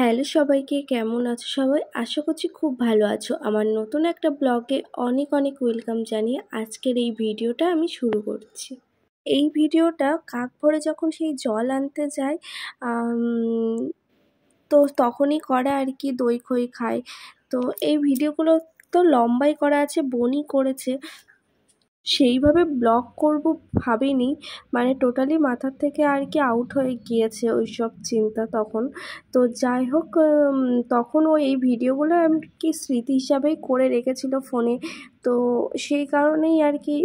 Hello সবাইকে, কেমন আছো সবাই? আশা করছি খুব ভালো আছো। আমার নতুন একটা ব্লগে অনেক অনেক ওয়েলকাম জানিয়ে আজকের এই ভিডিওটা আমি শুরু করছি। এই ভিডিওটা কাক ভোরে যখন সেই জল আনতে যায় তো তখনই করা আর কি, দই খই খায়। তো এই ভিডিওগুলো তো লম্বাই করা আছে, বোনই করেছে। সেইভাবে ব্লগ করব ভাবিনি, মানে টোটালি মাথার থেকে আর কি আউট হয়ে গিয়েছে ওই সব চিন্তা তখন। তো যাই হোক, তখন এই ভিডিওগুলো আমি কি স্মৃতি হিসাবেই করে রেখেছিল ফোনে। তো সেই কারণেই আর কি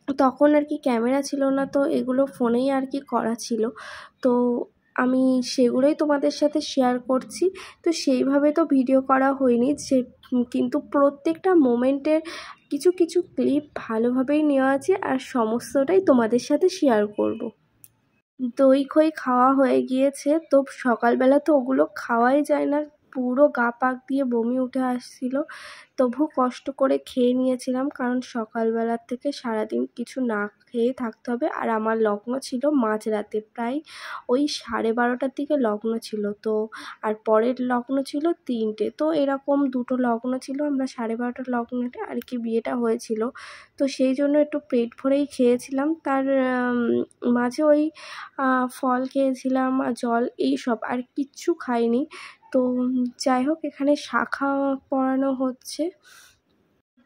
তখন আর কি ক্যামেরা ছিল না, তো এগুলো ফোনেই আর কি করা ছিল। তো আমি সেগুলোই তোমাদের সাথে শেয়ার করছি। তো সেইভাবে তো ভিডিও করা হয়নি যে, কিন্তু প্রত্যেকটা মোমেন্টের কিছু কিছু ক্লিপ ভালোভাবেই নেওয়া আছে, আর সমস্তটাই তোমাদের সাথে শেয়ার করব। দই খই খাওয়া হয়ে গিয়েছে, তো সকালবেলা তো ওগুলো খাওয়াই যায় না, পুরো গা পাক দিয়ে বমি উঠে আসছিল। তবু কষ্ট করে খেয়ে নিয়েছিলাম, কারণ সকালবেলার থেকে সারাদিন কিছু না খেয়ে থাকতে হবে। আর আমার লগ্ন ছিল মাঝরাতে, প্রায় ওই 12:30টার দিকে লগ্ন ছিল। তো আর পরের লগ্ন ছিল 3টে, তো এরকম দুটো লগ্ন ছিল। আমরা 12:30টার লগ্নটা আর কি বিয়েটা হয়েছিল। তো সেই জন্য একটু পেট ভরেই খেয়েছিলাম। তার মাঝে ওই ফল খেয়েছিলাম, জল, এইসব আর কিচ্ছু খাইনি। তো যাই হোক, এখানে শাখা পরানো হচ্ছে।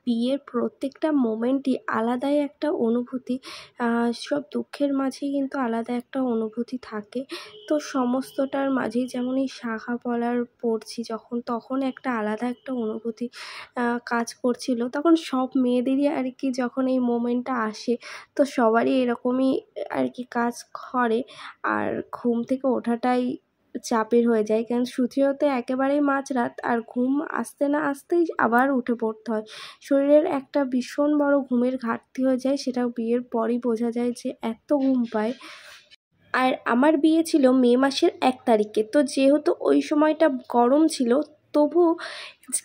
বিয়ের প্রত্যেকটা মোমেন্টই আলাদাই একটা অনুভূতি। সব দুঃখের মাঝেই কিন্তু আলাদা একটা অনুভূতি থাকে। তো সমস্তটার মাঝেই যেমন এই শাখা পড়ছি যখন, তখন একটা আলাদা একটা অনুভূতি কাজ করছিল। তখন সব মেয়েদেরই আর কি যখন এই মোমেন্টটা আসে, তো সবারই এরকমই আর কি কাজ করে। আর ঘুম থেকে ওঠাটাই চাপের হয়ে যায়, কারণ শুতে হতে একেবারেই মাঝরাত, আর ঘুম আসতে না আসতেই আবার উঠে পড়তে হয়। শরীরের একটা ভীষণ বড় ঘুমের ঘাটতি হয়ে যায়, সেটা বিয়ের পরই বোঝা যায় যে এত ঘুম পায়। আর আমার বিয়ে ছিল মে মাসের 1 তারিখে। তো যেহেতু ওই সময়টা গরম ছিল, তবু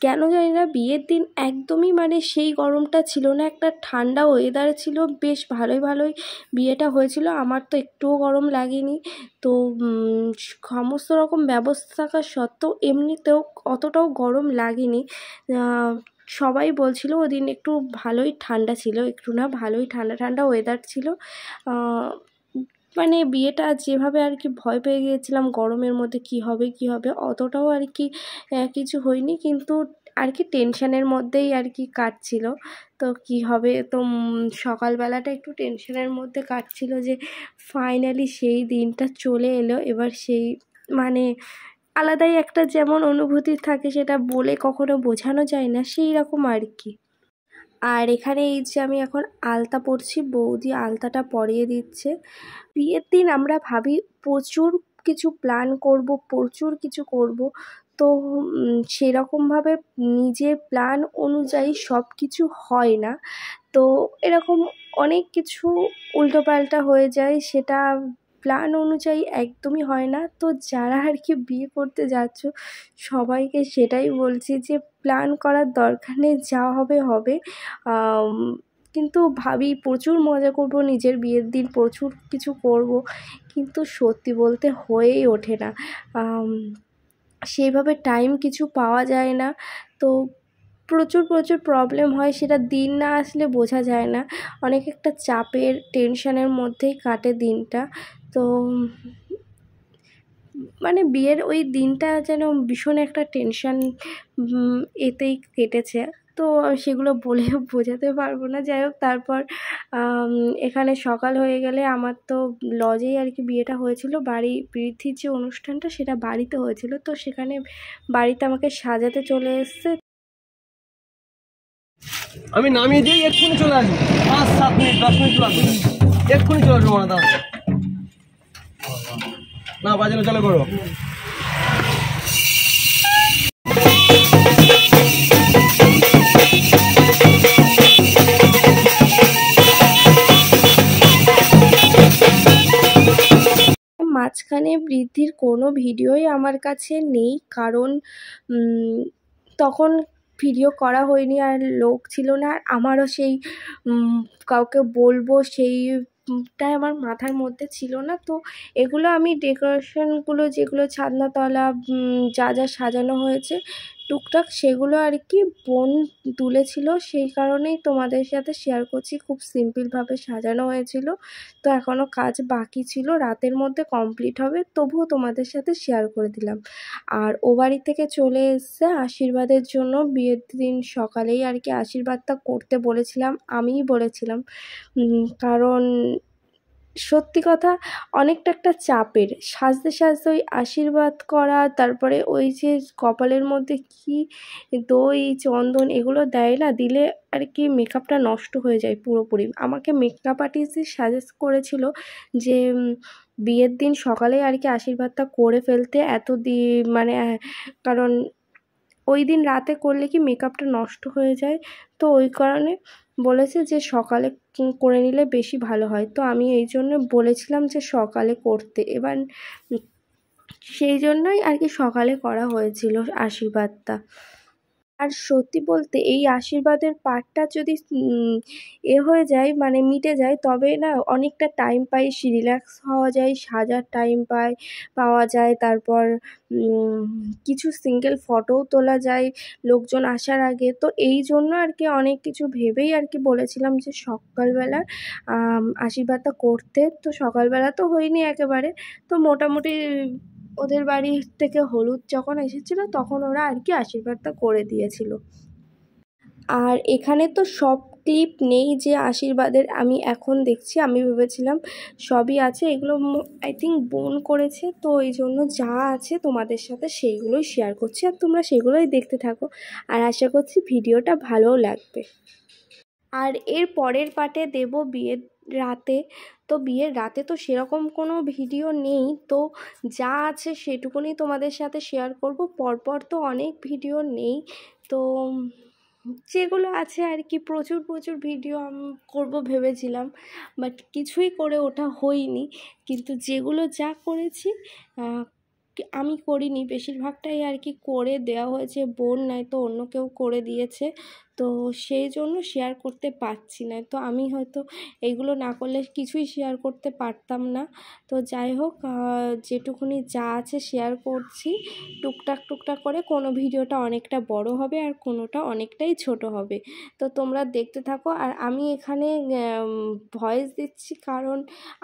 কেন জানি না বিয়ের দিন একদমই মানে সেই গরমটা ছিল না, একটা ঠান্ডা ওয়েদার ছিল, বেশ ভালোই ভালোই বিয়েটা হয়েছিল। আমার তো একটুও গরম লাগেনি। তো সমস্ত রকম ব্যবস্থা থাকা সত্ত্বেও এমনিতেও অতটাও গরম লাগেনি। সবাই বলছিল ওদিন একটু ভালোই ঠান্ডা ছিল, একটু না ভালোই ঠান্ডা ঠান্ডা ওয়েদার ছিল। মানে বিয়েটা যেভাবে আর কি ভয় পেয়ে গিয়েছিলাম গরমের মধ্যে, কি হবে কি হবে, অতটাও আর কি কিছু হয়নি, কিন্তু আর কি টেনশানের মধ্যেই আর কি কাটছিল। তো কি হবে, তো সকালবেলাটা একটু টেনশনের মধ্যে কাটছিল যে ফাইনালি সেই দিনটা চলে এলো। এবার সেই মানে আলাদাই একটা যেমন অনুভূতি থাকে, সেটা বলে কখনো বোঝানো যায় না, সেই রকম আর কি। আর এখানে এই যে আমি এখন আলতা পরছি, বৌদি আলতাটা পরিয়ে দিচ্ছে। বিয়ের দিন আমরা ভাবি প্রচুর কিছু প্ল্যান করব, প্রচুর কিছু করব। তো সেরকমভাবে নিজের প্ল্যান অনুযায়ী সব কিছু হয় না। তো এরকম অনেক কিছু উল্টোপাল্টা হয়ে যায়, সেটা প্ল্যান অনুযায়ী একদমই হয় না। তো যারা আর কি বিয়ে করতে যাচ্ছ, সবাইকে সেটাই বলছি যে প্ল্যান করার দরকার নেই, যা হবে হবে। কিন্তু ভাবি প্রচুর মজা করব, নিজের বিয়ের দিন প্রচুর কিছু করব, কিন্তু সত্যি বলতে হয়েই ওঠে না। সেইভাবে টাইম কিছু পাওয়া যায় না। তো প্রচুর প্রচুর প্রবলেম হয়, সেটা দিন না আসলে বোঝা যায় না। অনেক একটা চাপের টেনশনের মধ্যেই কাটে দিনটা। তো মানে বিয়ের ওই দিনটা যেন ভীষণ একটা টেনশন এতেই কেটেছে। তো সেগুলো বলে বোঝাতে পারবো না। যাই হোক, তারপর এখানে সকাল হয়ে গেলে আমার তো লজেই আর কি বিয়েটা হয়েছিল। বৃদ্ধির যে অনুষ্ঠানটা সেটা বাড়িতে হয়েছিল, তো সেখানে বাড়িতে আমাকে সাজাতে চলে এসছে। আমি নামিয়ে দিই, এক্ষুনি চলে আসবো। 5-7 মিনিট 10 মিনিট লাগবে, এক্ষুনি চলে আসবো। দাদা না বাজানো চলে করো। মাঝখানে বৃদ্ধির কোনো ভিডিওই আমার কাছে নেই, কারণ তখন ভিডিও করা হয়নি, আর লোক ছিল না। আর আমারও সেই কাউকে বলবো সেই টাই আমার মাথার মধ্যে ছিল না। তো এগুলো আমি ডেকোরেশনগুলো যেগুলো ছাদনাতলা যা যা সাজানো হয়েছে টুকটাক সেগুলো আর কি বোন তুলেছিল, সেই কারণেই তোমাদের সাথে শেয়ার করছি। খুব সিম্পলভাবে সাজানো হয়েছিল, তো এখনও কাজ বাকি ছিল, রাতের মধ্যে কমপ্লিট হবে, তবুও তোমাদের সাথে শেয়ার করে দিলাম। আর ও বাড়ি থেকে চলে এসছে আশীর্বাদের জন্য। বিয়ের দিন সকালেই আর কি আশীর্বাদটা করতে বলেছিলাম, আমিই বলেছিলাম, কারণ সত্যি কথা অনেকটা একটা চাপের, সাজতে সাজতে ওই আশীর্বাদ করা, তারপরে ওই যে কপালের মধ্যে কি দই চন্দন এগুলো দেয় না, দিলে আর কি মেকআপটা নষ্ট হয়ে যায় পুরোপুরি। আমাকে মেকআপ আর্টিস্টই সাজেস্ট করেছিল যে বিয়ের দিন সকালে আর কি আশীর্বাদটা করে ফেলতে, মানে কারণ ওই দিন রাতে করলে কি মেকআপটা নষ্ট হয়ে যায়, তো ওই কারণে বলেছে যে সকালে করে নিলে বেশি ভালো হয়। তো আমি এই জন্য বলেছিলাম যে সকালে করতে, এবার সেই জন্যই আর কি সকালে করা হয়েছিল আশীর্বাদটা। আর সত্যি বলতে এই আশীর্বাদের পার্টটা যদি হয়ে যায়, মানে মিটে যায়, তবে না অনেকটা টাইম পাই, রিল্যাক্স হওয়া যায়, সাজার টাইম পাওয়া যায়, তারপর কিছু সিঙ্গেল ফটোও তোলা যায় লোকজন আসার আগে। তো এই জন্য আর কি অনেক কিছু ভেবেই আর কি বলেছিলাম যে সকালবেলা আশীর্বাদটা করতে। তো সকালবেলা তো হয়নি একেবারে, তো মোটামুটি ওদের বাড়ি থেকে হলুদ যখন এসেছিলো তখন ওরা আর কি আশীর্বাদটা করে দিয়েছিল। আর এখানে তো সব ক্লিপ নেই যে আশীর্বাদের, আমি এখন দেখছি, আমি ভেবেছিলাম সবই আছে, এগুলো আই থিঙ্ক বোন করেছে, তো এই জন্য যা আছে তোমাদের সাথে সেইগুলোই শেয়ার করছি, আর তোমরা সেগুলোই দেখতে থাকো, আর আশা করছি ভিডিওটা ভালোও লাগবে। আর এর পরের পার্টে দেব বিয়ের রাতে। তো বিয়ের রাতে তো সেরকম কোনো ভিডিও নেই, তো যা আছে সেটুকুনি তোমাদের সাথে শেয়ার করব, পরপর তো অনেক ভিডিও নেই, তো যেগুলো আছে আর কি প্রচুর ভিডিও আমি করবো ভেবেছিলাম, বাট কিছুই করে ওঠা হয়নি। কিন্তু যেগুলো যা করেছি আমি করিনি, বেশিরভাগটাই আর কি করে দেওয়া হয়েছে বোন, নয় তো অন্য কেউ করে দিয়েছে, তো সেই জন্য শেয়ার করতে পারছি না। তো আমি হয়তো এইগুলো না করলে কিছুই শেয়ার করতে পারতাম না। তো যাই হোক, যেটুকুনি যা আছে শেয়ার করছি টুকটাক করে, কোনো ভিডিওটা অনেকটা বড় হবে আর কোনোটা অনেকটাই ছোট হবে, তো তোমরা দেখতে থাকো। আর আমি এখানে ভয়েস দিচ্ছি কারণ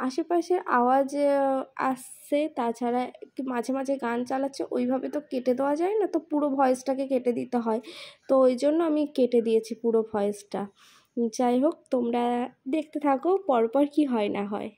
আশেপাশের আওয়াজ আসছে, তাছাড়া মাঝে মাঝে গান চালাচ্ছে, ওইভাবে তো কেটে দেওয়া যায় না, তো পুরো ভয়েসটাকে কেটে দিতে হয়, তো ওই জন্য আমি কেটে দিয়েছি পুরো ভয়েসটা। যাই হোক, তোমরা দেখতে থাকো পরপর কি হয় না হয়।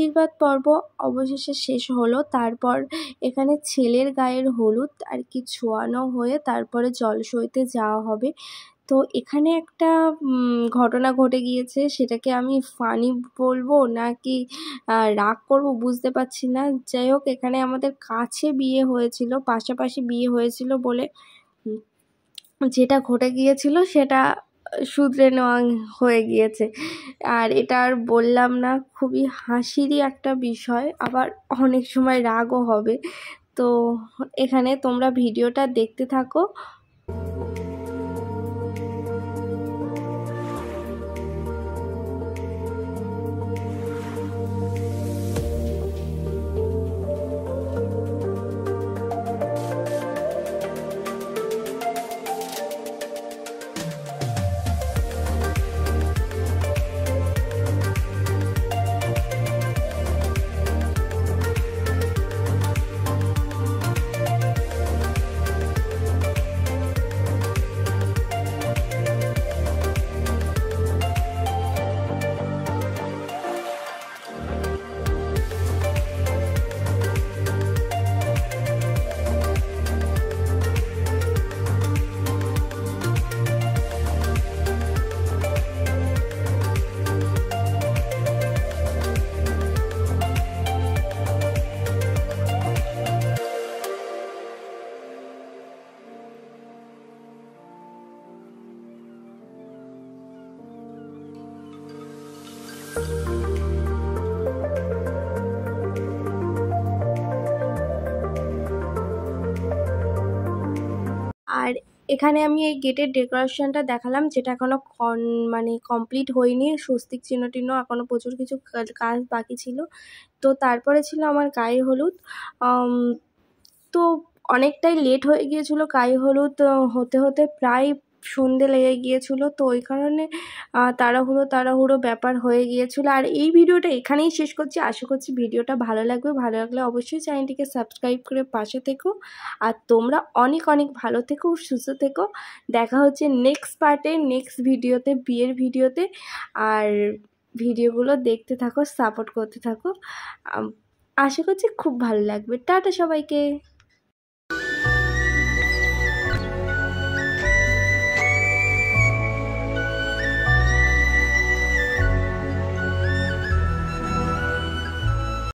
আশীর্বাদ পর্ব অবশেষে শেষ হলো। তারপর এখানে ছেলের গায়ের হলুদ আর কি ছোঁয়ানো হয়ে তারপরে জলসইতে যাওয়া হবে। তো এখানে একটা ঘটনা ঘটে গিয়েছে, সেটাকে আমি ফানি বলবো নাকি রাগ করব বুঝতে পারছি না। যাই হোক, এখানে আমাদের কাছে বিয়ে হয়েছিল, পাশাপাশি বিয়ে হয়েছিল বলে যেটা ঘটে গিয়েছিল সেটা শুধরে নেওয়া হয়ে গিয়েছে। আর এটা আর বললাম না, খুবই হাসিরই একটা বিষয়, আবার অনেক সময় রাগও হবে। তো এখানে তোমরা ভিডিওটা দেখতে থাকো। আর এখানে আমি এই গেটের ডেকোরেশনটা দেখালাম, যেটা এখনো মানে কমপ্লিট হয়নি। স্বস্তিক চিহ্ন টিহ্ন এখনো প্রচুর কিছু কাজ বাকি ছিল। তো তারপরে ছিল আমার গায়ে হলুদ। তো অনেকটাই লেট হয়ে গিয়েছিল গায়ে হলুদ হতে হতে, প্রায় সন্ধে লেগে গিয়েছিল। তো ওই কারণে তাড়াহুড়ো ব্যাপার হয়ে গিয়েছিল। আর এই ভিডিওটা এখানেই শেষ করছি। আশা করছি ভিডিওটা ভালো লাগবে। ভালো লাগলে অবশ্যই চ্যানেলটিকে সাবস্ক্রাইব করে পাশে থেকো। আর তোমরা অনেক অনেক ভালো থেকো, সুস্থ থেকো। দেখা হচ্ছে নেক্সট পার্টে, নেক্সট ভিডিওতে, বিয়ের ভিডিওতে। আর ভিডিওগুলো দেখতে থাকো, সাপোর্ট করতে থাকো। আশা করছি খুব ভালো লাগবে। টাটা সবাইকে।